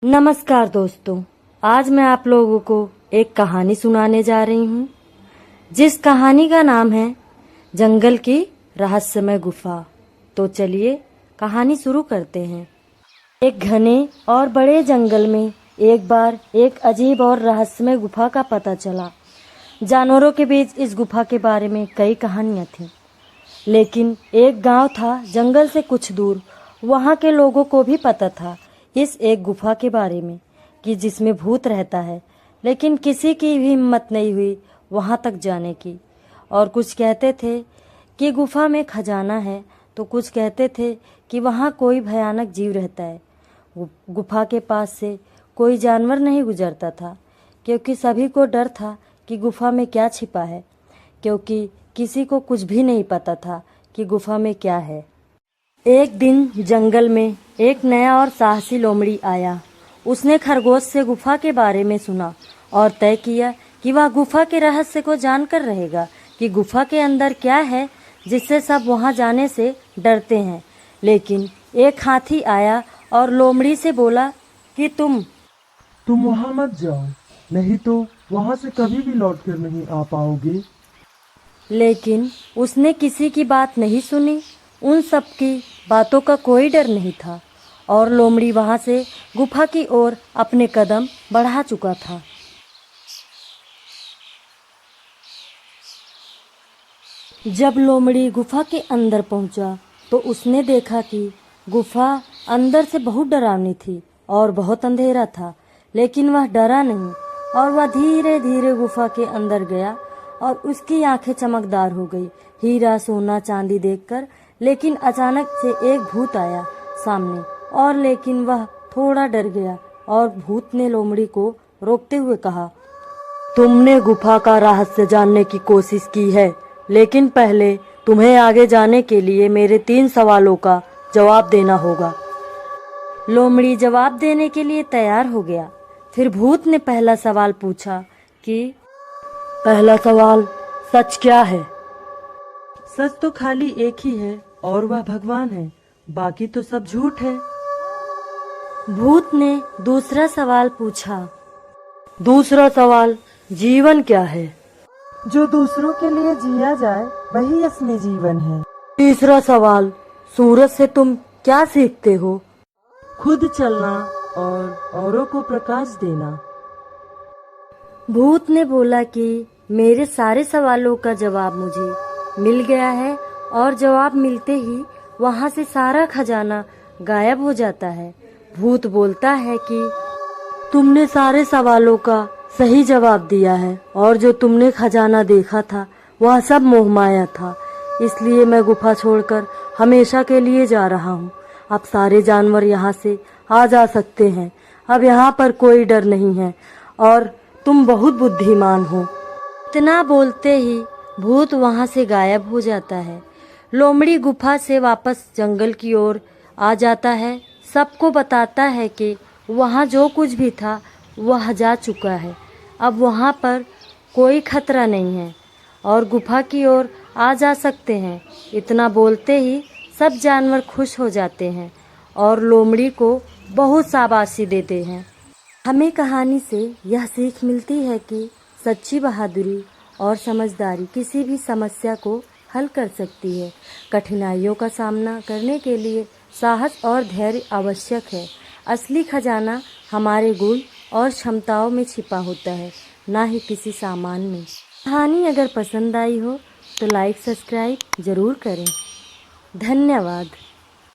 नमस्कार दोस्तों, आज मैं आप लोगों को एक कहानी सुनाने जा रही हूँ, जिस कहानी का नाम है जंगल की रहस्यमय गुफा। तो चलिए कहानी शुरू करते हैं। एक घने और बड़े जंगल में एक बार एक अजीब और रहस्यमय गुफा का पता चला। जानवरों के बीच इस गुफा के बारे में कई कहानियाँ थीं, लेकिन एक गांव था जंगल से कुछ दूर। वहाँ के लोगों को भी पता था इस एक गुफा के बारे में कि जिसमें भूत रहता है, लेकिन किसी की भी हिम्मत नहीं हुई वहाँ तक जाने की। और कुछ कहते थे कि गुफा में खजाना है, तो कुछ कहते थे कि वहाँ कोई भयानक जीव रहता है। गुफा के पास से कोई जानवर नहीं गुजरता था, क्योंकि सभी को डर था कि गुफा में क्या छिपा है, क्योंकि किसी को कुछ भी नहीं पता था कि गुफा में क्या है। एक दिन जंगल में एक नया और साहसी लोमड़ी आया। उसने खरगोश से गुफा के बारे में सुना और तय किया कि वह गुफा के रहस्य को जानकर रहेगा कि गुफा के अंदर क्या है, जिससे सब वहां जाने से डरते हैं। लेकिन एक हाथी आया और लोमड़ी से बोला कि तुम वहां मत जाओ, नहीं तो वहां से कभी भी लौट कर नहीं आ पाओगे। लेकिन उसने किसी की बात नहीं सुनी। उन सब की बातों का कोई डर नहीं था और लोमड़ी वहां से गुफा की ओर अपने कदम बढ़ा चुका था। जब लोमड़ी गुफा के अंदर पहुंचा तो उसने देखा कि गुफा अंदर से बहुत डरावनी थी और बहुत अंधेरा था। लेकिन वह डरा नहीं और वह धीरे धीरे गुफा के अंदर गया और उसकी आंखें चमकदार हो गई हीरा सोना चांदी देखकर। लेकिन अचानक से एक भूत आया सामने, और लेकिन वह थोड़ा डर गया और भूत ने लोमड़ी को रोकते हुए कहा, तुमने गुफा का रहस्य जानने की कोशिश की है, लेकिन पहले तुम्हें आगे जाने के लिए मेरे 3 सवालों का जवाब देना होगा। लोमड़ी जवाब देने के लिए तैयार हो गया। फिर भूत ने पहला सवाल पूछा कि पहला सवाल, सच क्या है? सच तो खाली एक ही है और वह भगवान है, बाकी तो सब झूठ है। भूत ने दूसरा सवाल पूछा, दूसरा सवाल, जीवन क्या है? जो दूसरों के लिए जिया जाए वही असली जीवन है। तीसरा सवाल, सूरज से तुम क्या सीखते हो? खुद चलना और औरों को प्रकाश देना। भूत ने बोला कि मेरे सारे सवालों का जवाब मुझे मिल गया है, और जवाब मिलते ही वहाँ से सारा खजाना गायब हो जाता है। भूत बोलता है कि तुमने सारे सवालों का सही जवाब दिया है, और जो तुमने खजाना देखा था वह सब मोहमाया था, इसलिए मैं गुफा छोड़कर हमेशा के लिए जा रहा हूँ। अब सारे जानवर यहाँ से आ जा सकते हैं। अब यहाँ पर कोई डर नहीं है और तुम बहुत बुद्धिमान हो। इतना बोलते ही भूत वहाँ से गायब हो जाता है। लोमड़ी गुफा से वापस जंगल की ओर आ जाता है। सबको बताता है कि वहाँ जो कुछ भी था वह जा चुका है। अब वहाँ पर कोई खतरा नहीं है और गुफा की ओर आ जा सकते हैं। इतना बोलते ही सब जानवर खुश हो जाते हैं और लोमड़ी को बहुत शाबाशी देते हैं। हमें कहानी से यह सीख मिलती है कि सच्ची बहादुरी और समझदारी किसी भी समस्या को हल कर सकती है। कठिनाइयों का सामना करने के लिए साहस और धैर्य आवश्यक है। असली खजाना हमारे गुण और क्षमताओं में छिपा होता है, ना ही किसी सामान में। कहानी अगर पसंद आई हो तो लाइक सब्सक्राइब जरूर करें। धन्यवाद।